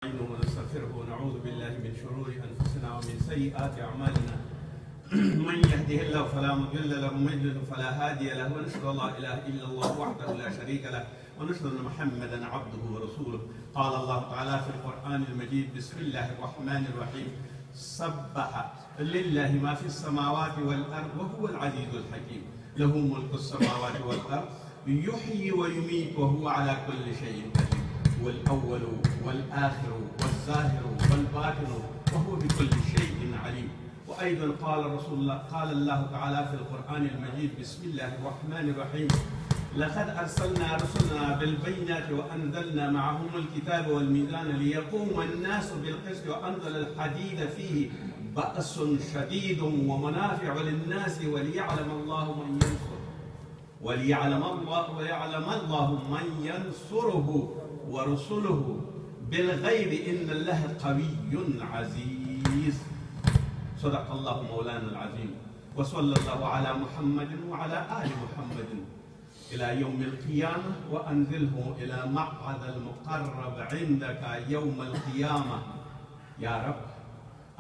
ونستغفره ونعوذ بالله من شرور انفسنا ومن سيئات اعمالنا من يهده الله فلا مضل له ومن يضلل فلا هادي له ونشهد ان لا اله الا الله وحده لا شريك له ونشهد ان محمدا عبده ورسوله. قال الله تعالى في القران المجيد: بسم الله الرحمن الرحيم. سبح لله ما في السماوات والارض وهو العزيز الحكيم له ملك السماوات والارض يحيي ويميت وهو على كل شيء قدير هو الأول والآخر والظاهر والباطن وهو بكل شيء عليم. وأيضا قال الله تعالى في القرآن المجيد: بسم الله الرحمن الرحيم. لقد أرسلنا رسلنا بالبينات وأنزلنا معهم الكتاب والميزان ليقوم الناس بالقسط وأنزل الحديد فيه بأس شديد ومنافع للناس وليعلم الله من ينصره ورسله بالغيب إن الله قوي عزيز. صدق الله مولانا العظيم. وصلى الله على محمد وعلى آل محمد إلى يوم القيامة وأنزله إلى مقعد المقرب عندك يوم القيامة يا رب.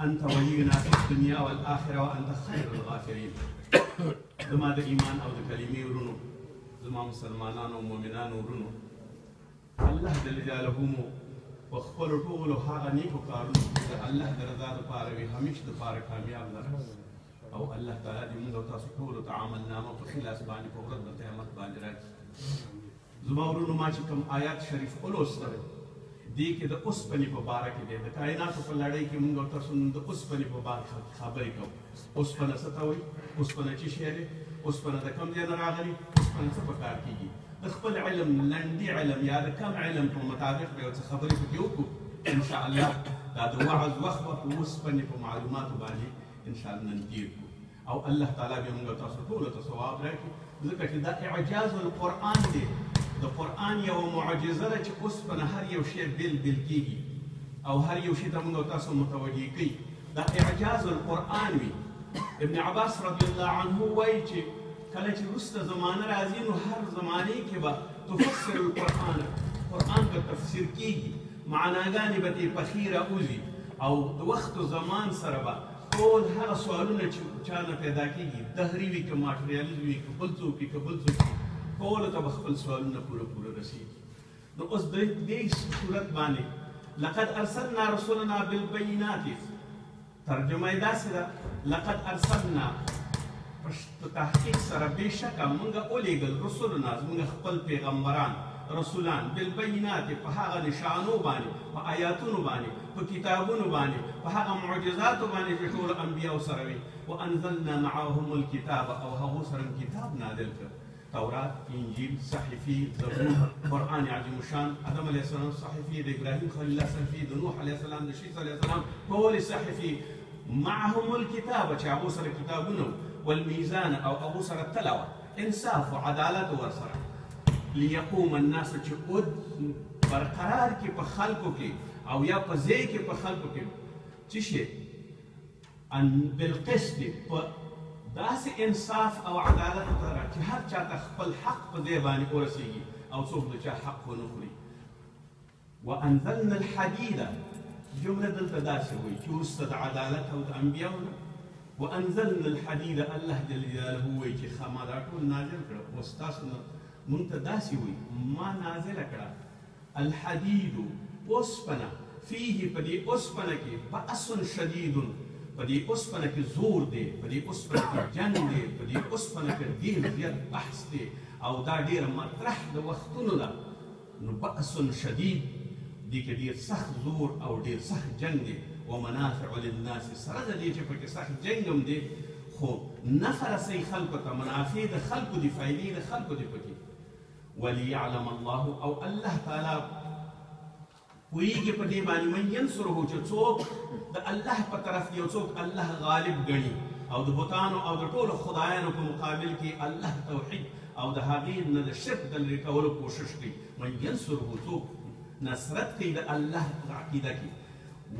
أنت ولينا في الدنيا والآخرة وأنت خير الغافرين. زما د ایمان او د کلمې ورونو، زما مسلمانانو او مؤمنانو ورونو، الله جل جلاله مو په خپلو ټولو هغه نیکو کارونو کې د الله د رضا دپاره وي، همیشه دپاره کامیاب لره. او الله تعالی دې موږ او تاسو ټولو ته عملنامه په خلاص باندې په ورځ د قیامت باندې راکړي. زما ورونو، ما چې کوم آیات شریف ولوستل دې کې د اوسپنې په باره کې دی. د کائناتو په لړۍ کې موږ او تاسو د اوسپنې په باره خبرې کوو. اوسپنه څه ته وایي؟ اوسپنه څه شی دی؟ اوسپنه د کوم ځای نه راغلي؟ اوسپنه څه په کار کېږي؟ د خپل علم لنډي علم یا د کم علم په مطابق به یو څه خبرې پکې وکړو. انشاءالله دا د وعظ وخت به په اوسپنې په معلوماتو باندې انشاءالله نن تېر کړو. او الله تعالی به موږ تاسو ټولو ته ثواب راکړي، ځکه چې دا اعجاز القرآن دی. د قرآن یوه معجزه ده چې اوسپنه هر یو شی بیل بیل کېږي او هر یو شي ته موږ تاسو متوجه کوي. دا اعجاز القرآن وي. ابن عباس رضی الله عنه وایي چې کله چې وروسته زمانه راځي نو هر زمانې کې به تفسر القرآن، قرآن به تفسیر کېږي، معناګانې به ترې پخې راوځي او د وخت و زمان سره به ټول هغه سوالونه چې چا نه پیدا کېږي، دهري وي که ماټریالیزم وي که بل څوک وي که بل څوک وي، ټولو ته به خپل سوالونه پوره پوره رسېږي. نو اوس د دې صورت باندې لقد ارسلنا رسلنا بالبینات ترجمه یې داسې ده: لقد ارسلنا په تحقیق سره بېشکه موږ ولیږل رسولنا زموږ خپل پیغمبران رسولان بالبینات په هغه نشانو باندې، په آیاتونو باندې، په کتابونو باندې، په هغه معجزاتو باندې چې ټولو انبیاو سره وي. وانزلنا معهم الکتاب او هغو سره کتاب نازل کړ: تورات، انجیل، صحیفې، زبور، قرآن عظیم الشان، آدم علیه السلام صحیفې، د ابراهیم خلیل الله صحیفې، د نوح علیه السلام، د شیس علیه السلام ټولې صحیفې. معهم الکتاب چې هغو سره کتابونه والمیزان او هغو سره تله وه، انصاف و عدالت ورسره. لیقوم الناس چې برقرار کړي په خلکو کې او یا په ځای کې په خلکو کې څه شی بالقسط، په داسې انصاف او عدالت سره چې هر چا ته خپل حق په ځای باندې ورسېږي او څوک د چا حق ونه خوري. وانزلنا الحدید، جمله دلته داسې وایي چې وروسته د عدالت او د انبیاو نه وانزلنا الحدید، الله جل جلاله وایي چې ما دا ټول نازل کړه. اوس تاسو نه مونږ ته داسې وایي ما نازله کړه الحدید، اوسپنه، فیه په دې اوسپنه کې بأس شدید، په دې اوسپنه کې زور دی، په دې اوسپنه کې جنګ دی، په دې اوسپنه کې ډېر زیات بحث دی او دا ډېره مطرح د وختونو ده. نو بأس شدید دې کې ډېر سخت زور او ډېر سخت جنګ دی. ومنافع للناس، سره د دې چې پکې سخت جنګ هم دی خو نفع رسوي خلکو ته، منافع د خلکو دي، فایدې د خلکو دي پکې. وليعلم الله، او الله تعالی پوهېږي په دې باندې من ینصره، چې څوک د الله په طرف دی او څوک الله غالب ګڼي او د بتانو او د ټولو خدایانو په مقابل کې الله توحید او د هغې نه د شرک د لرې کولو کوشش کوي. من ینصره، څوک نصرت کوي د الله عقیده کې.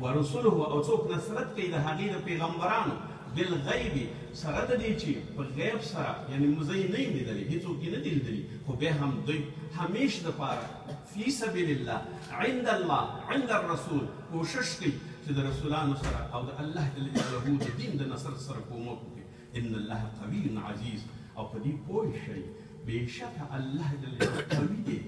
ورسله، او څوک نصرت کوي د هغې د پیغمبرانو بالغیب سره د دې چې په غیب سره یعنی موږ یې نه یې لیدلي هېڅوک یې نه دي لیدلي خو بیا هم دوی همیش دپاره فی سبیل الله عند الله عند الرسول کوشش کوي چې د رسولانو سره او د الله جل جلاله د دین د نصر سره کومک وکړي ان الله قوي عزیز او په دې پوه شئ بېشکه الله جل جلاله قوي دی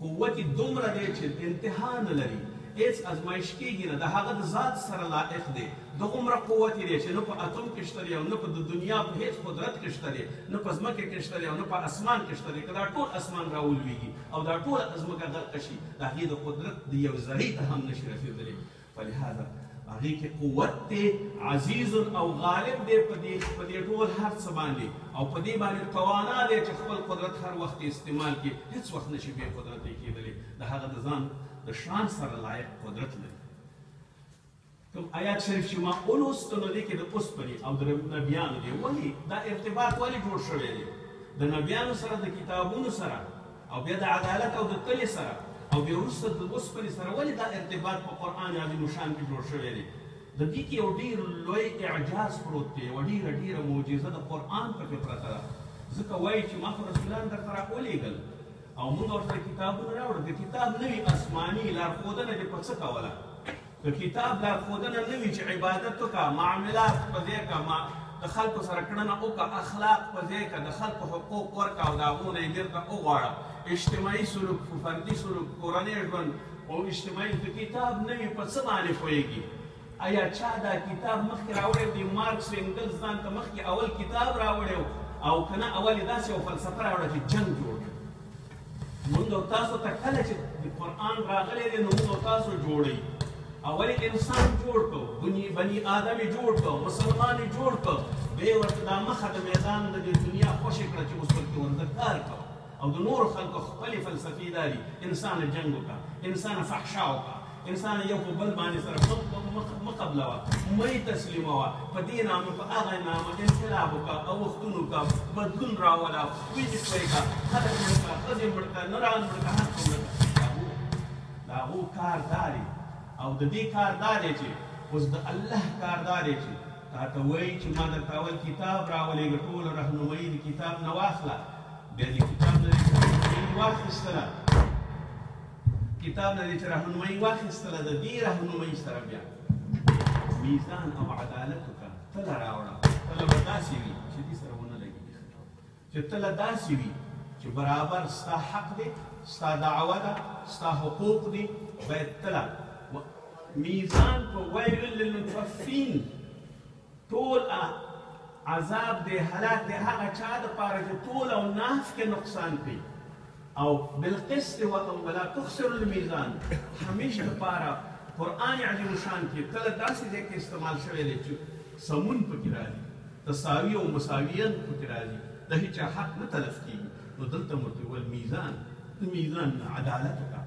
قوت یې دومره دی چې انتها نه لري هیڅ ازمایش کېږي نه د هغه د ذات سره لایق دی دغومره قوت یې دی چې نه په اتم کې شته دی او نه په د دنیا په هیڅ قدرت کې شته دی نه په ځمکې کې شته دی او نه په اسمان کې شته دی که دا ټول اسمان راولویږي او دا ټوله ځمکه غرقه شي د هغې د قدرت د یو ذرې ته هم نشي رسېدلی فلهذا هغې کې قوت دی عزیز او غالب دی په دې ټول هر څه باندې او په دې باندې توانا دی چې خپل قدرت هر وخت استعمال کړي هیڅ وخت نشي بې قدرته کېدلی د هغه د ځان د شان سره لایق قدرت لري کوم آیات شریف چې ما ولوستو نو دې کې د اوسپنې او د نبیانو دی ولې دا ارتباط ولې جوړ شوی دی د نبیانو سره د کتابونو سره او بیا د عدالت او د تلې سره او بیا وروسته د اوسپنې سره ولې دا ارتباط په قرآن عظیم شان کې جوړ شوی دی د دې کې یو ډېر لوی اعجاز پروت دی یوه ډېره معجزه د قرآن پکې پرته ده ځکه وایي چې ما خو رسولان درته راولېږل او موږ ورته کتابونه راوړل د کتاب نوي آسماني لارښودنه دې په څه کوله د کتاب لارښودنه نه وي چې عبادت وکړه معاملات په ځای کړه د خلکو سره کړنه وکړه اخلاق په ځای کړه د خلکو حقوق ورکړه او د هغو نه یې بېرته وغواړه اجتماعي سلوک فردي سلوک کورنی ژوند او اجتماعي د کتاب نه وي په څه باندې پوهېږي آیا چا دا کتاب مخکې راوړی دی مارکس انګلز ځان ته مخکې اول کتاب راوړی او که نه اول یې داسې یو فلسفه راوړه چې جنګ جوړ موږ او تاسو ته کله چې د قرآن راغلی دی نو موږ او تاسو جوړوي اول انسان جوړ کړو بني آدم یې جوړ کړو مسلمان یې جوړ کړو بیا یې ورته دا مخه د میدان د دنیا خوشې کړه چې اوس ورته ورته کار کوه او د نورو خلکو خپلې فلسفې دا دي انسان جنګ وکړه انسان فحشا وکړه انسان یو په بل باندې سره مه قبلوه مه یې تسلیموه په دې نامه په هغه نامه انقلاب وکړه اوښتون وکړه بدلون راوله ویجې توی کړه خلک مړ کړه ښځې مړ کړه نران مړ کړه هر څه مړ کړه د هغو کار دا دی او د دې کار دا دی چې اوس د الله کار دا دی چې تا ته وایي چې ما درته اول کتاب راولېږه ټوله رهنمایي د کتاب نه واخله بیا د کتاب نه دې واخیستله کتاب نه دې چې رهنمایي واخیستله د دې رهنمایي سره بیا میزان او عدالت وکړه تله راوړه تله به داسې وي چې دې سره ونه لګېږي چې تله داسې وي چې برابر ستا حق دی ستا دعوه ده ستا حقوق دي باید تله میزان په ویل للمطففین ټول عذاب دی هلاک دی هغه چا دپاره چې ټول او ناف کې نقصان کوي او بالقسط ولا تخسر الميزان همیشه دپاره قرآن عظیم شان کې کله داسې ځای کې استعمال شوی دی چې سمون پکې راځي تساوي او مساویان پکې راځي د هېچا حق نه تلف کېږي نو دلته ورته ویل میزان میزان عدالت وکړه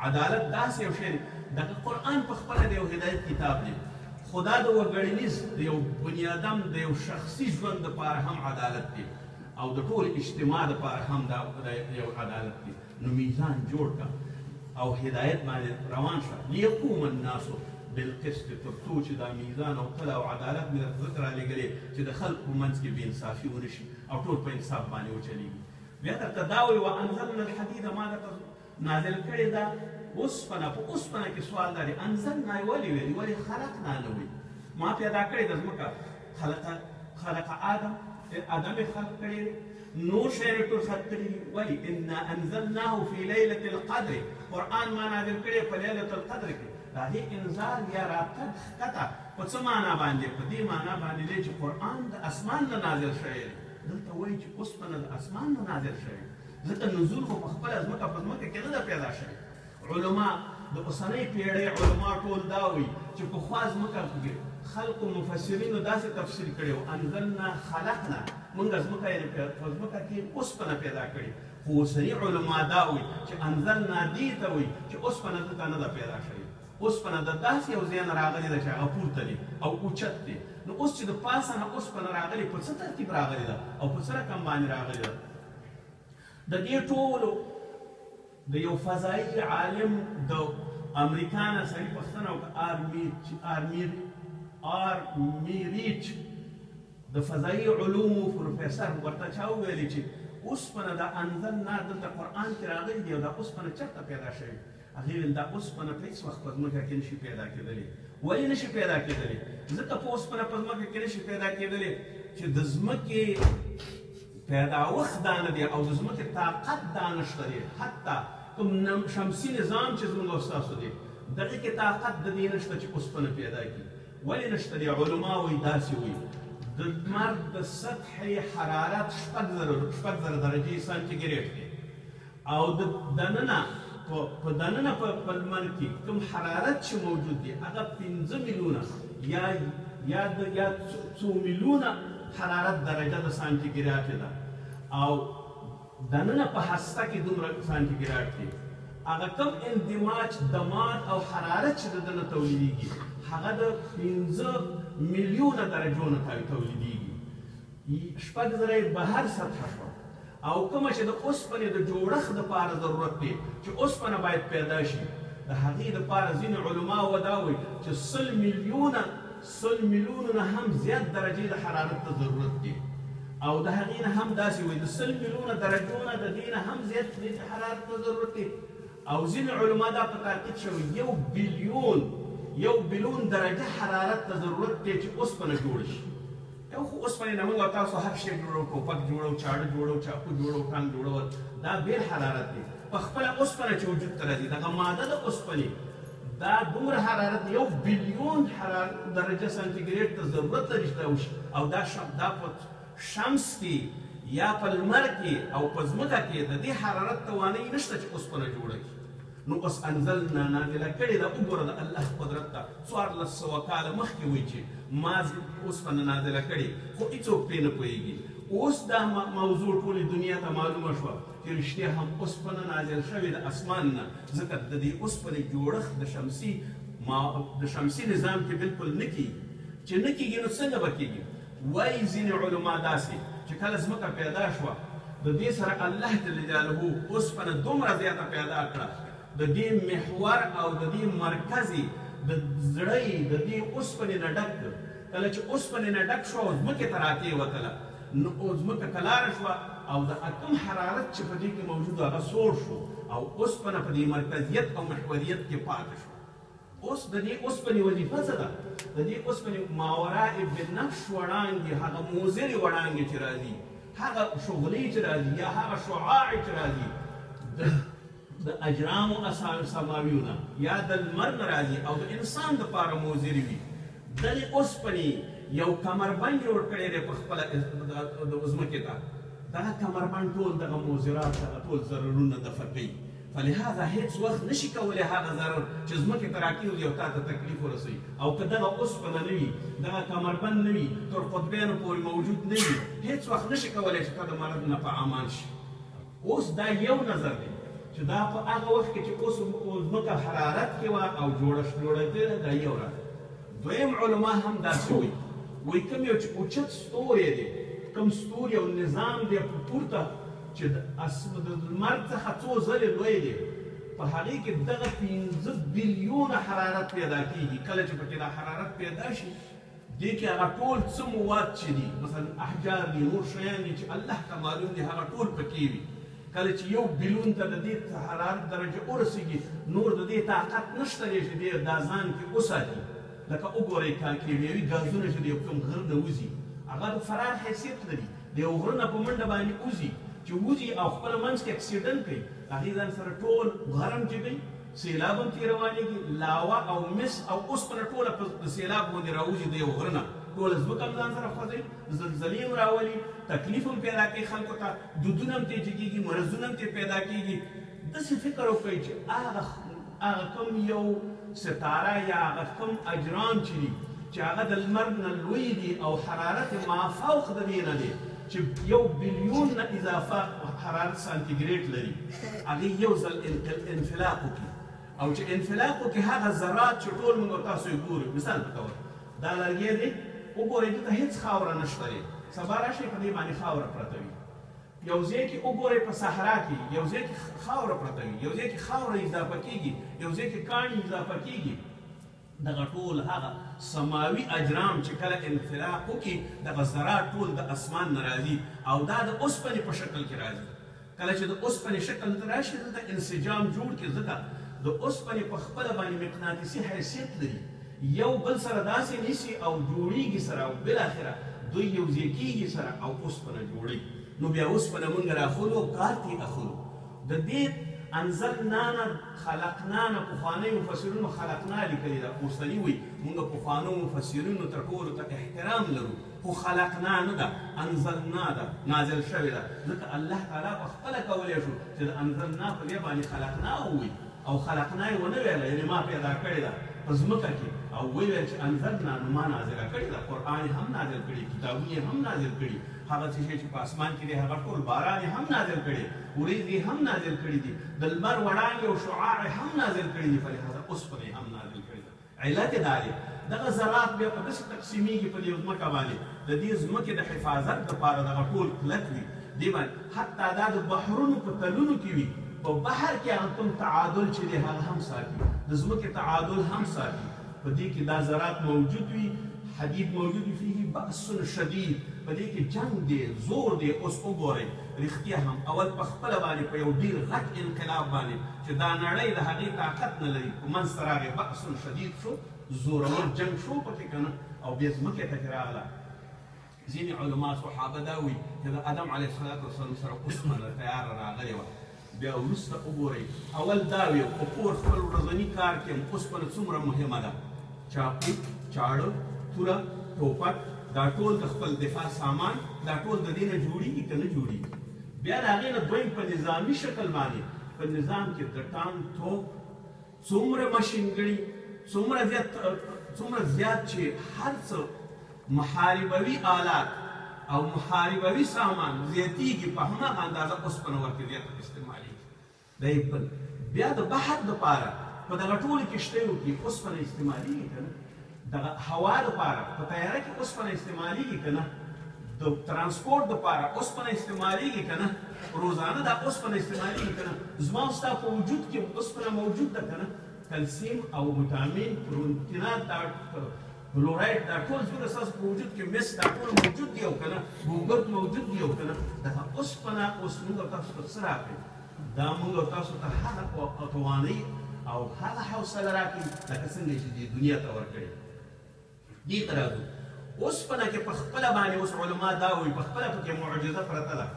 عدالت داسې یو شی دی دغه قرآن په خپله د یو هدایت کتاب دی خو دا د وګړنیز د یو بني ادم د یو شخصي ژوند دپاره هم عدالت دی او د ټول اجتماع دپاره هم دا یو عدالت دی نو میزان جوړ کړه او هدایت باندې روان شه لیقوم الناس بالقسط تر څو چې دا میزان او تله او عدالت مې درته ځکه رالېږلې چې د خلکو منځ کې بې انصافي ونه شي او ټول په انصاف باندې وچلېږي بیا درته دا وایي وانزلنا الحدید ما درته نازل کړې ده اوسپنه په اوسپنه کې سوال دا دی انزلنا یې ولې ویلي ولې خلقنا نه وایي ما پیدا کړې ده ځمکه خلق آدم یې خلق کړی دی نور شیان ټول خلق کړي دي ولې انا انزلناه فی لیلة القدر قرآن ما نازل کړی په لیلة القدر کې دا دې انزال یا راتګ ښکته په څه معنا باندې په دې معنا باندې دی چې قرآن د اسمان نه نازل شوی دی دلته وایي چې اوسپنه د اسمان نه نازل شوی ځکه نزول خو په خپله ځمکه په ځمکه کې نه ده پیدا شوی علما د اوسنۍ پیړۍ علما ټول دا وایي چې پخوا ځمکه کې خلقو مفسرینو داسې تفسیر کړی و انزلنا خلقنا موږ ځمکه یې په ځمکه کې اوسپنه پیدا کړې خو اوسني علما دا وایي چې انزلنا دې ته وایي چې اوسپنه دلته نه ده پیدا شوې اوسپنه د داسې یو ځای نه راغلې ده چې هغه پورته دی او اوچت دی نو اوس چې د پاسه نه اوسپنه راغلې په څه ترتیب راغلې ده او په څه رقم باندې راغلې ده د دې ټولو د یو فضایي عالم د امریکا نه سړي پوښتنه وکړه آرمیریچ د فضایي علومو پروفیسر ورته چا وویلې چې اوسپنه دا انزلنا دلته قرآن کې راغلی دی او دا اوسپنه چېرته پیدا شوې؟ هغې ویل دا اوسپنه په هېڅ وخت په ځمکه کې نشي پیدا کېدلی. ولې نشي پیدا کېدلی؟ ځکه په اوسپنه په ځمکه کې نشي پیدا کېدلی چې د ځمکې پیداوښت دا نه دی او د ځمکې طاقت دا نشته دی. حتی کوم شمسي نظام چې زموږ او ستاسو دی دغې کې طاقت د دې نشته چې اوسپنه پیدا کړي. ولې نشته دی؟ علما وایي داسې وایي د لمر د سطحې حرارت 6,000 درجې سانتیګریډ دی او د دننه په لمر کې کوم حرارت چې موجود دی هغه 5 میلیونه یا 2 میلیونه حرارت درجه د سانتیګریډ ده او دننه په هسته کې دومره سانتیګریډ دی. هغه کوم اندماج دمار او حرارت چې د دننه تولیدېږي هغه د 5 میلیونه درجو نه تولیدېږي. 6,000 یې بهر سطحه شوه او کومه چې د اوسپنې د جوړښت دپاره ضرورت دی چې اوسپنه باید پیدا شي د هغې دپاره ځینې علماو دا وایي چې 100 میلیونو نه هم زیات درجې د حرارت ته ضرورت دی او د هغې نه هم داسې وایي د 100 میلیونه درجو نه د دې نه هم زیات حرارت ته ضرورت دی او ځینې علما دا په تاکید شوي 1 بلیون درجه حرارت ته ضرورت دی چې اوسپنه جوړه شي. یو خو اوسپنې نه موږ او تاسو هر شی جوړو، ټوپک جوړو، چاړه جوړو، چاقو جوړو، ټانک جوړول دا بېل حرارت دی. په خپله اوسپنه چې وجود ته راځي دغه ماده د اوسپنې دا دومره حرارت 1 بلیون درجه سانتیګریډ ته ضرورت لري چې دا وشي او دا په شمس کې یا په لمر کې او په ځمکه کې د دې حرارت توانایي نشته چې اوسپنه جوړه کړي. نو اوس انزلنا نازله کړې ده. وګوره د الله قدرت ته 1400 کاله مخکې وایي چې ما اوسپنه نازله کړې خو هېڅوک پرې نه پوهېږي. اوس دا موضوع ټولې دنیا ته معلومه شوه چې رښتیا هم اوسپنه نازل شوې د اسمان نه ځکه د دې اوسپنې جوړښت د شمسي نظام کې بلکل نه کېږي. چې نه کېږي نو څنګه به کېږي؟ وایي ځینې علما داسې چې کله ځمکه پیدا شوه د دې سره الله جل جلاله اوسپنه دومره زیاته پیدا کړه د دې محور او د دې مرکزي د زړه د دې اوسپنې نه ډک کړ. کله چې اوسپنې نه ډک شوه او ځمکې ته راکېوتله نو ځمکه کلاره شوه او د اتم حرارت چې په دې کې موجود هغه سوړ شو او اوسپنه په دې مرکزیت او محوریت کې پاتې شوه. اوس د دې اوسپنې وظیفه څه ده؟ د دې اوسپنې ماوراء بنفش وړانګې هغه موزرې وړانګې چې راځي هغه شغلې چې راځي یا هغه شعاع چې راځي د اجرامو سماویونه یا د لمر نه راځي او د انسان دپاره موزرې وي. دغې اوسپنې یو کمربند جوړ کړی دی په خپله ځمکې ته. دغه کمربند ټول دغه موزرات دغه ټول ضررونه دفع کوي. فلهذا هیڅ وخت نشي کولی هغه ضرر چې ځمکې ته راکېږي او تا ته تکلیف ورسوي. او که دغه اوسپنه نه وي دغه کمربند نه وي تر قطبینو پورې موجود نه وي هیڅ وخت نشي کولی چې ته د مرض نه په امان شي. اوس دا یو نظر دی چې دا په هغه وخت کې چې اوس ځمکه حرارت کې وه او جوړېدله دا یو راځي. دویم علما هم داسې وایي وایي کوم یو چې اوچت ستوری دی کوم ستوري او نظام دی په پورته چې د لمر څخه څو ځلې لوی دی په هغې کې دغه 15 بلیونه حرارت پیدا کېږي. کله چې پکې دا حرارت پیدا شي دې کې هغه ټول څه مواد چې دي مثلا احجار دي نور شیان دي چې الله ته معلوم دي هغه ټول پکې وي. کله چې 1 بلیون ته د دې حرارت درجه ورسېږي نور د دې طاقت نشته دی چې دې دا ځان کې وساتي. لکه وګورئ کیمیاوي ګازونه چې د یو کوم غر نه وځي هغه د فرار حیثیت لري. د یو غره نه په منډه باندې وځي چې وځي او خپل منځ کې اکسیډنټ کوي هغې ځان سره ټول غرم چې کوي سیلاب هم ترې روانېږي لاوا او مس او اوسپنه ټوله په سیلاب باندې راوځي د یو غره نه ټوله ځمکه هم ځان سره خوځوي زلزلې هم راولي تکلیف هم پیدا کوي خلکو ته دودونه هم ترې جګېږي مرضونه هم ترې پیدا کېږي. داسې فکر وکړئ چې هغه کوم یو ستاره یا هغه کوم اجرام چې دي چې هغه د لمر نه لوی دي او حرارت مافوق د دې نه دی چې 1 بلیون نه اضافه حرارت سانتیګریډ لري هغې یو ځل انفلاق وکړي او چې انفلاق وکړي هغه ذرات چې ټول موږ تاسو یې ګورو. مثال په طور دا لرګی دی وګورئ دلته هېڅ خاوره نشته دی. سبا راشئ په دې باندې خاوره پرته وي. یو ځای کې وګورئ په صحرا کې یو ځای کې خاوره پرته وي یو ځای کې خاوره اضافه کېږي یو ځای کې کاڼي اضافه کېږي. دغه ټول هغه سماوي اجرام چې کله انفلاق وکړي دغه ذرات ټول د اسمان نه راځي او دا د اوسپنې په شکل کې راځي. کله چې د اوسپنې شکل ته راشي دلته انسجام جوړ کړي، ځکه د اوسپنې په خپله باندې مقناطیسي حیثیت لري، یو بل سره داسې نیسي او جوړیږي سره او بالاخره دوی یو ځای کېږي سره او اوسپنه جوړوي. نو بیا اوسپنه مونږ راخلو او کار ترې اخلو. د دې انزلنا نه خلقنا نه پخواني مفسرینو خلقنا لیکلي ده، اوسني وایي مونږ پخوانو مفسرینو تر ټولو ته احترام لرو، خو خلقنا نه ده، انزلنا ده، نازل شوې ده. ځکه الله تعالی په خپله کولی شو چې د انزلنا په دې باندې خلقنا ووایي او خلقنا یې ونه ویله، یعنې ما پیدا کړې ده په ځمکه کې، او وویل چې انزلنا نو ما نازله کړې ده، قرآن یې هم نازل کړي، کتابونه یې هم نازل کړي، هغه څه چې په اسمان کې دی هغه ټول باران یې هم نازل کړي، وریځې یې هم نازل کړي دي، د لمر وړانګې او شعاع یې هم نازل کړي دي، فلهذا اوسپنه یې هم نازل کړي ده. علت یې دا دی دغه ذرات بیا په داسې تقسیمیږي په دې ځمکه باندې د دې ځمکې د حفاظت دپاره دغه ټول کلک وي دې باندې، حتی دا د بحرونو په تلونو کې وي، په بحر کې هغه کوم تعادل چې دی هغه هم ساتي، د ځمکې تعادل هم ساتي. په دې کې دا ذرات موجود وي، حدید موجود وي، فيه بأس شدید، په دې کې جنگ دی، زور دی. اوس وګورئ رښتیا هم اول په خپله باندې په یو ډېر غټ انقلاب باندې چې دا نړۍ د هغې طاقت نه لري په منځ ته راغی، بأس شدید شو، زورور جنگ شو پکې که نه، او بیا ځمکې ته کې راغله. ځینې علما صحابه دا وایي چې د آدم علیه السلام سره اوسپنه تیاره راغلې وه. بیا وروسته وګورئ اول دا وي په کور خپل ورځني کار کې اوسپنه څومره مهمه ده، چاقو، چاړه، توره، ټوپک، دا ټول د خپل دفاع سامان، دا ټول د دې نه جوړېږي که نه جوړېږي. بیا د هغې نه دویم په نظامي شکل باندې په نظام کې د ټانک، توپ، څومره ماشینګړي، څومره زیات چې هر څه محاربوي آلات او محاربوي سامان زیاتېږي په هماغه اندازه اوسپنه ورته زیاته استعمالېږي. دا یې بل. بیا د بحر دپاره په دغه ټولو کښتیو کې اوسپنه استعمالېږي که نه، دغه هوا دپاره په طیاره کې اوسپنه استعمالېږي که نه، د ترانسپورټ دپاره اوسپنه استعمالېږي که نه، روزانه دا اوسپنه استعمالېږي که نه. زما او ستا په وجود کې اوسپنه موجود ده که نه، کلسیم او ویټامین، پروټینات، دا فلورایډ، دا ټول زموږ ستاسو په وجود کې مس دا ټول موجود دي او که نه، ګوګړد موجود دي او که نه. دغه اوسپنه اوس موږ او تاسو ته څه راکوي؟ دا موږ او تاسو ته هغه توانایي او هغه حوصله راکوي لکه څنګه چې دې دنیا ته ورکړې. دې ته راځو. اوسپنه کې په خپله باندې اوس علما دا وایي په خپله پکې معجزه پرته ده.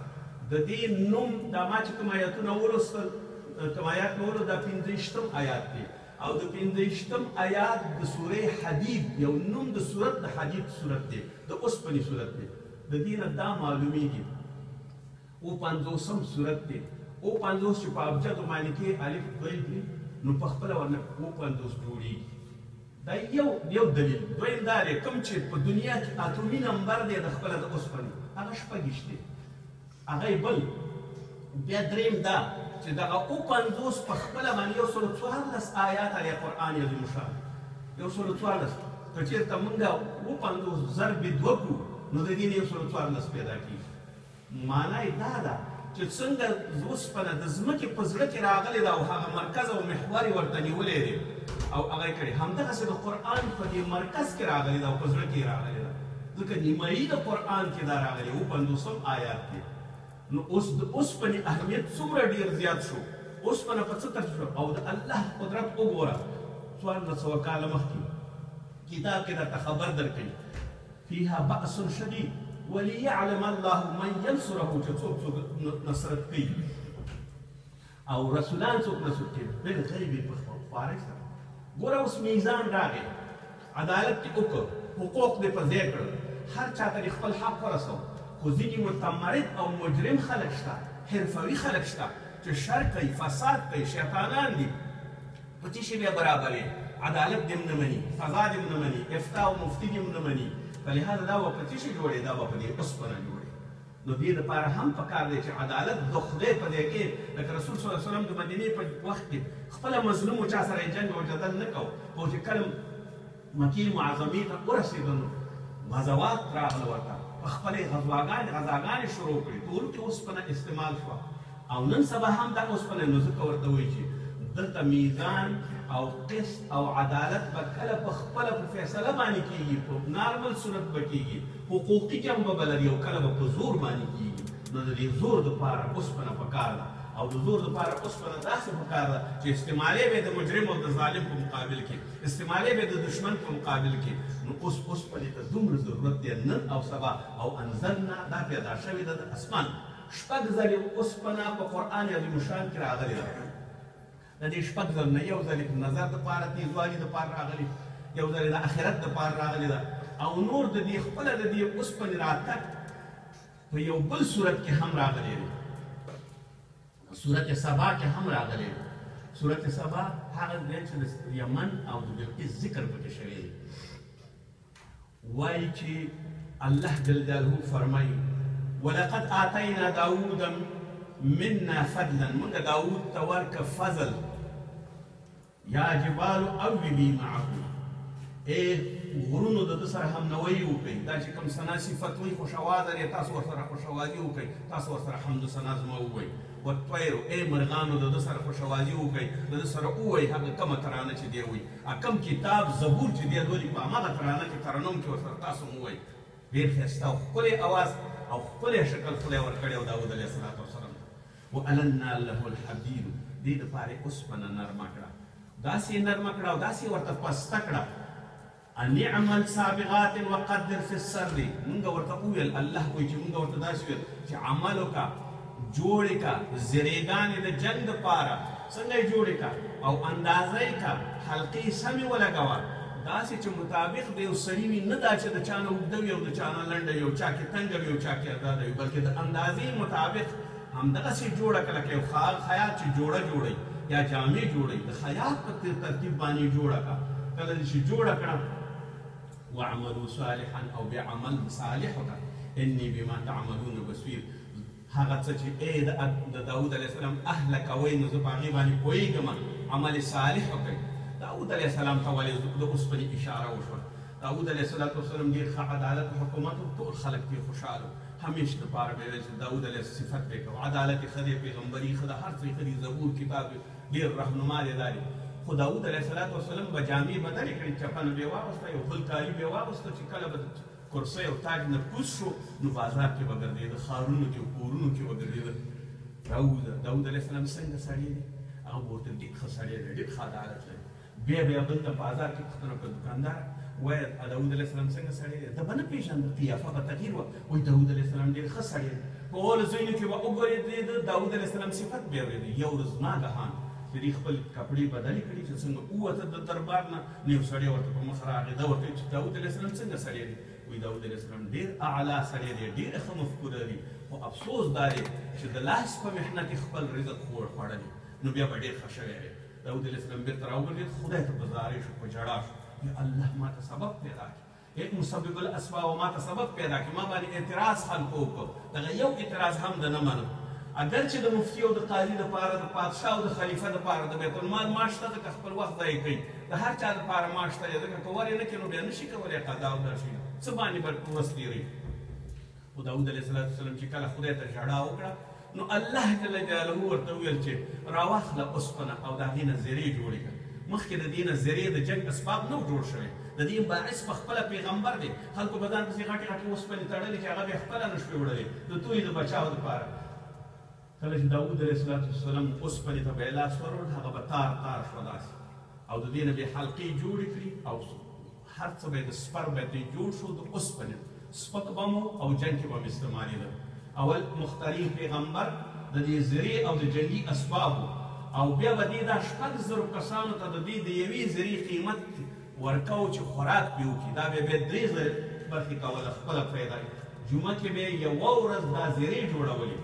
د دې نوم دا ما چې کوم آیاتونه ولوستل، کوم آیات مې ولوست، دا 15 آیات دی او د 15 آیات د سورې حدید یو نوم د سورت د حدید سورت دی، د اوسپنې سورت دی. د دې نه دا معلومیږي 50 سورت دی. 50 چې په ابجد باندې کې الف دوی دي نو په خپله ورنه 50 جوړېږي. دا یو دلیل. دویم دا دی کوم چې په دنیا کې اتومي نمبر دی د خپله د اوسپنې هغه 6 دی. هغه یې بل. بیا دریم دا چې دغه 50 په خپله باندې 114 آیات دی قرآن عظیم شان. 114 که چېرته مونږ 50 ضرب 2 کړو نو د دې نه 114 پیدا کېږي. معنا یې دا ده چې څنګه اوسپنه د ځمکې په زړه کې راغلې ده او هغه مرکز او محور یې ورته نیولی دی او هغه یې کړې، همدغسې د قرآن په دې مرکز کې راغلې ده او په زړه کې یې راغلې ده. ځکه نیمایي د قرآن کې دا راغلې 50 آیات دی. نو اوس د اوسپنې اهمیت څومره ډېر زیات شو. اوسپنه په څه ترتیب شو او د الله قدرت وګوره. 1400 کاله مخکې کتاب کې درته خبر درکوي فیها بأس شدید وليعلم الله من ينصره، چې څوک نصرت کوي او رسولان څوک نصرت کوي بالغیب په خوارۍ سره. ګوره اوس میزان راغی، عدالت دې وکړ، حقوق دې په ځای کړل، هر چا ته دې خپل حق ورسو. خو ځینې متمرد او مجرم خلک شته، حرفوي خلک شته چې شر کوي، فساد کوي، شیطانان دي. په څه شي بیا برابرې؟ عدالت دې نه مني، قضا دې نه مني، افتاء او مفتي دې نه مني. فلهذا دا به په څه شي جوړې؟ دا به په دې اوسپنه جوړې. نو دې دپاره هم پکار دی چې عدالت د خدای په دې کې لکه رسول صلی الله علیه وسلم د مدینې په وخت کې خپله مظلوم و چا سره یې جنګ او جدل نه کو، خو چې کله مکې معظمې ته ورسېدل نو غزوات راغله ورته، په خپلې غزاګانې شروع کړې، ټولو کې اوسپنه استعمال شوه. او نن سبا هم دا اوسپنه نو ځکه ورته وایي چې د دلته میزان او قسط او عدالت به کله په خپله په فیصله باندې کېږي، په نارمل صورت به کېږي، حقوقي جنبه به لري او کله به په زور باندې کېږي. نو د دې زور دپاره اوسپنه پکار ده او د زور دپاره اوسپنه داسې پکار ده چې استعمالې به د مجرم او د ظالم په مقابل کې، استعمالې به د دشمن په مقابل کې. نو اوس اوسپنې ته دومره ضرورت دی نن او سبا. او انزلنا دا پیدا شوې ده د اسمان. شپږ ځلې اوسپنه په قرآن عظیم الشان کې راغلې ده. د دې شپږ ځل نه یو ځل د نظر دپاره تیزوالي دپاره راغلي، یو ځل د آخرت دپاره راغلې ده. او نور د دې خپله د دې اوسپنې راتګ په یو بل صورت کې هم راغلی دی. صورت سبا کې هم راغلی دی. صورت سبا هغه دی چې د یمن او د بلقیس ذکر پکې شوی دی. وایي چې الله جل جلاله فرمایي ولقد آتینا داوود منا فضلا، موږ داوود ته ورکړه فضل. یا جبال اوبي معه، غرونو د ده سره همنویي وکړئ. دا چې کوم ثنا صفت وایي خوشاواز لري، تاسو ورسره خوشاوازي وکړئ، تاسو ورسره حمد و ثنا زما ووایئ. والطیر، مرغانو د ده سره خوشاوازي وکړئ، د ده سره ووایئ هغه کومه ترانه چې دی وایي. کوم کتاب زبور چې دی لولي په هماغه ترانه کې ترنم کې ورسره تاسو هم ووایئ. ډېر ښایسته او ښکلی اواز او ښکلی شکل خدای ورکړی و داود علیه السلام. وألنا له الحدید، دې دپاره اوسپنه نرمه کړه، داسې نرمه کړه او داسې ورته پسته کړه. ان اعمل سابغات وقدر في السر، مونږ ورته وویل، الله وایي چې مونږ ورته داسې ویل چې عمل وکړه، جوړې کړه زریګانې د جنګ دپاره، څنګه یې جوړې کړه او اندازه یې کړه، حلقې سمې ولګوه، داسې چې مطابق د یو سړي وي، نه دا چې د چا نه اوږده وي او د چا نه لنډه وي، یو چا کې تنګه وي او چا کې ازاده وي، بلکې د اندازې مطابق همدغسې جوړه کړه. که یو خیاط چې جوړه جوړوي یا جامې جوړوي، د خیاط په ترتیب باندې جوړه کړه. کله چې جوړه کړه واعملوا صالحا او بیا عمل صالح وکړه، انی بما تعملون بصیر. هغه څه چې د داود علیه السلام اهله کوئ، نو زه په هغې باندې پوهېږم، عمل صالح وکړئ. داود علیه السلام ته ولې د اوسپنې اشاره وشوه؟ داود علیه السلام ډېر ښه عدالت او حکومت و، ټول خلک پرې خوشحاله و. همیش دپاره به یې ویل چې داود علیه صفت به یې کوو، عدالت یې ښه دی، پیغمبري ښه ده، هر څه یې ښه دي، زبور کتاب ډېر رهنما دی دا دی. خو داود علیه السلام به جامې بدلې کړې، چپنه به یې واغوسته، یو بل کالي به یې واغوسته، چې کله به کرسۍ او تاج نه کوز شو نو بازار کې به ګرځېده، ښارونو کې کورونو کې به ګرځېده. داود علیه السلام څنګه سړی دی؟ هغه به ورته ډېر ښه سړی دی، ډېر ښه عدالت لري. بیا به یې بل ته بازار کې پوښتنه وکړه، دوکاندار وایي داود علیه السلام څنګه سړی دی؟ ده به نه پېژانده، قیافه به تغییر وه. وایي داود علیه السلام ډېر ښه سړی دی. په اولو ځایونو کې به وګورېد، د داود علیه السلام صفت به یې اورېده. یو ورځ ناګهان چې دوی خپل کپړې بدلې کړي چې څنګه ووته د دربار نه، نو یو سړی ورته په مخ راغی. ده ورته ویل چې داود علیه السلام څنګه سړی دی؟ وایي داود علیه السلام ډېر اعلی سړی دی، ډېره ښه مفکوره لري، خو افسوس دا دی چې د لاس په محنت یې خپل رزق خوړلی، نو بیا به ډېر ښه شوی دی. داود علیه السلام بېرته راوګرځېد، خدای ته په زارۍ شو، په ژړا شو، یا الله ما ته سبب پیدا کړي، مسبب الاسباب ما ته سبب پیدا کړي، ما باندې اعتراض خلکو وکړو، دغه یو اعتراض هم ده نه منم. اگر چې د مفتي او د قاضي دپاره، د پادشاه او د خلیفه دپاره د بیت المال معاش شته، ځکه خپل وخت ضایع کوي. د هر چا دپاره معاش شته، ځکه که ور یې نه کړي نو بیا نه شي کولی قضا او دا شي، څه باندې به ورځ تېروي. خو داود علیه السلام چې کله خدای ته ژړا وکړه، نو الله جل جلاله ورته وویل چې راواخله اوسپنه او د هغې نه زرې جوړې کړه. مخکې د دې نه زرې د جنګ اسباب نه و جوړ شوی، د دې باعث په خپله پیغمبر دی. خلکو به ځان پسې غټې غټې اوسپنې تړلې چې هغه به یې خپله نه شوې وړلې د دوی د بچاو دپاره. کله چې داود علیه السلام اوسپنې ته به یې لاس ورور، هغه به تار تار شوه داسې، او د دې نه به یې حلقې جوړې کړي، او هر څه به یې د سپر به یې جوړ شو د اوسپنې، سپک به مو او جنګ کې به م استعمالېده. اول مخترین پیغمبر د دې زرې او د جنګي اسبابو، او بیا به دې دا 6,000 کسانو ته د دې د یوې زرې قیمت ورکوو چې خوراک پرې وکړي. دا به بیا 3 برخې کوله خپله پیدا. جمعه کې به یې یوه ورځ دا زرې جوړولې،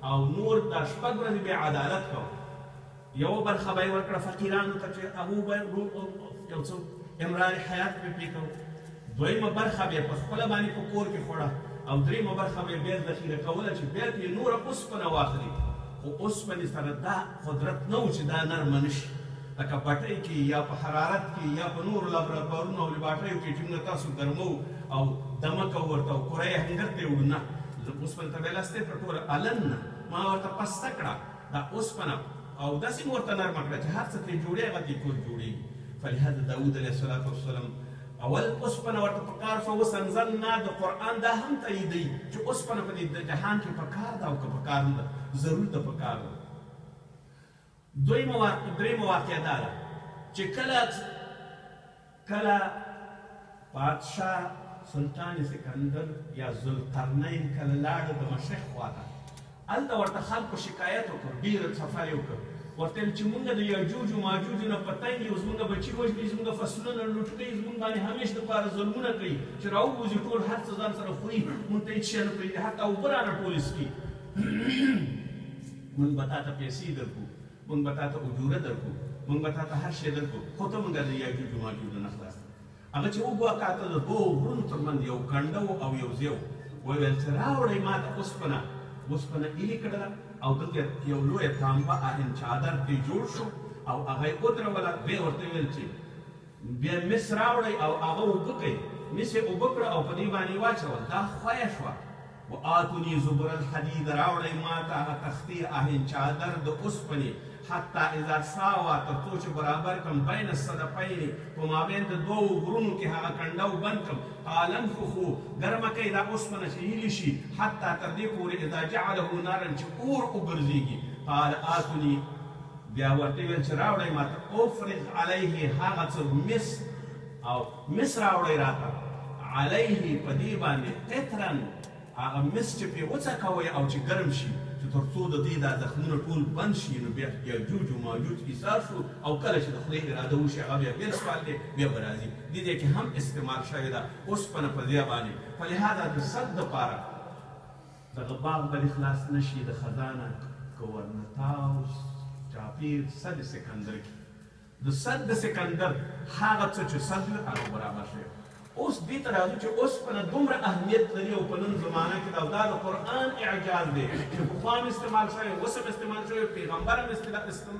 او نور دا 6 ورځې به عدالت کوو. یوه برخه به یې ورکړه فقیرانو ته چې هغو به یو څه امرار حیات به پرې کوو. دویمه برخه به یې په خپله باندې په کور کې خوړه، او دریمه برخه به یې بیا ذخیره کوله چې بیا ترې نوره اوسپنه واخلي. خو اوسپنې سره دا قدرت نه و چې دا نرمه نه شي، لکه بټۍ کې یا په حرارت کې یا په نورو لابراتوارونو او لباټریو کې چې موږ تاسو ګرمو او دمه کوو ورته او کوره یې انګر ته وړو، نه، اوسپنې ته به یې لاس ته کړه ټوله الن، ما ورته پسته کړه. دا اوسپنه او داسې مو ورته نرمه کړه چې هر څه ترې جوړي هغه ترې ټول جوړېږي. فلهذا داود علیه الصلاة والسلام اول اوسپنه ورته پکار شوه. اوس انزلنا د قرآن دا هم تاییدوي چې اوسپنه په دې جهان کې پکار ده او که پکار نه ده، ضرور ده پکار ده. درېیمه واقعه دا ده چې کله بادشاه سلطان سکندر یا ذوالقرنین کله لاړه د مشرق خواته، هلته ورته خلکو شکایت وکړ، ډېر صفا یې وکړ. ورته ویل چې مونږ د یاجوج و ماجوج نه په تنګ یو، زمونږ بچي وژني، زمونږ فصلونه لوټ کوي، زمونږ باندې همیش دپاره ظلمونه کوي چې راووځي ټول هر څه ځان سره خوري، مونږ ته هېڅ شی نه پرېږدي، حتی اوبه رانه ټولې څښي. مونږ به تا ته پیسې درکړو، مونږ به تا ته اجوره درکړو، مونږ به تا ته هر شی درکړو، خو ته مونږ د یاجوج و ماجوجو نه خلاص کړه. هغه چې وګواکاته د دوو غرونو تر منځ یو کنډه و او یو ځای و. وویل چې راوړئ ما ته اوسپنه ایلې کړله او دلته یو لویه تانبه آهن چادر پرې جوړ شو او هغه یې ودروله. بیا ورته ویل چې بیا مس راوړئ او هغه اوبه کوي. مس یې اوبه کړه او په دې باندې یې واچول، دا خویه شوه. وآتوني زبر الحدید، راوړئ ما ته هغه تختې آهن چادر د اوسپنې، حتی اذا ساوا، تر څو چې برابر کړم بین الصدفین، په مابین د دوو غرونو کې هغه کنډه بند کړم. قال انفخوا، ګرمه کوئ دا اوسپنه چې هیلې شي، حتی تر دې پورې اذا جعله نارا، چې اور وګرځېږي. قال آتوني، بیا ورته ویل چې راوړئ ما ته افرغ علیه، هغه څه مس راوړئ راته، علیه په دې باندې قطرا، هغه مس چې پرې وڅکوئ او چې ګرم شي، چې تر څو د دې دا زخمونه ټول بند شي. نو بیا یاجوج و ماجوج ایثار شو او کله چې د خدای اراده وشي هغه بیا بېل سوال دی، بیا به راځي. دې ځای کې هم استعمال شوې ده اوسپنه په دې باندې. فلهذا د سد دپاره دغه باغ به دې خلاص نه شي د خزانه که ورنه تاو چاپېر سد سکندر کې د سد د سکندر هغه څه چې سد وي هغه برابر شوی. اوس دې ته راځو چې اوسپنه دومره اهمیت لري او په نن زمانه کې دا د قرآن اعجاز دی چې پخوا هم استعمال شوی، اوس هم استعمال شوی، پیغمبر هم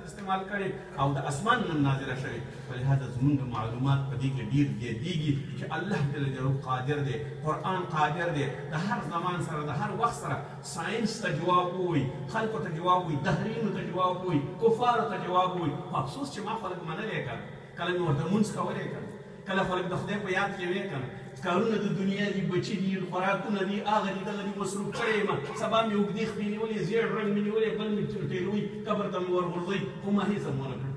استعمال کړی او د اسمان هم نازله شوی. ولهذا زمونږ معلومات په دې کې ډېر زیاتېږي چې الله جل جلاله قادر دی، قرآن قادر دی د هر زمان سره د هر وخت سره. ساینس ته جواب ووایي، خلکو ته جواب ووایي، دهرینو ته جواب ووایي، کفارو ته جواب ووایي. خو افسوس چې ما خلک منلی که کله مې ورته لمونځ کولی که کله خلک د خدای په یاد کې وې که کارونه د دنیا دي، بچي دي، خوراکونه دي، هغه دي، دغه دي، مصروف کړی یم. سبا مې اوږدې خپې نیولې، زیړ رنګ مې نیولی، بل مې ټېلوي، قبر ته مې ورغورځوي، خو ما هېڅ هم ونه کړ.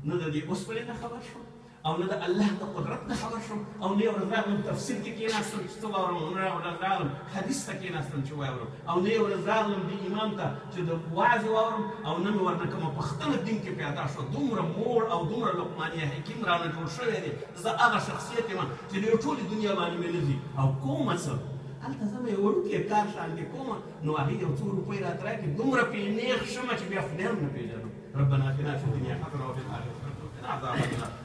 نه د دې اوسپنې نه خبر شوم او نه د الله د قدرت نه خبر شوم او نه یې ورځ راغلم تفسیر کې کېناستم چې څه واورم، او نه ورځ راغلم حدیث ته کېناستم چې واورم، او نه یې ورځ راغلم دې امام ته چې د وعظ واورم، او نه مې ورنه کومه پښتنه دین کې پیدا شوه. دومره موړ او دومره لقمانیه حکیم رانه جوړ شوی دی. زه هغه شخصیت یم چې د ټولې دنیا باندې مې نه ځي او کومه څه هلته زه به یې وړوکی کار شانې کومه، نو هغې یو څو روپۍ راته راکړي، دومره پرې نیغ شمه چې بیا خدای هم نه پېژنم. ربنا اتنا فی الدنیا حسنه وفي الاخرة حسنه وقنا عذاب النار.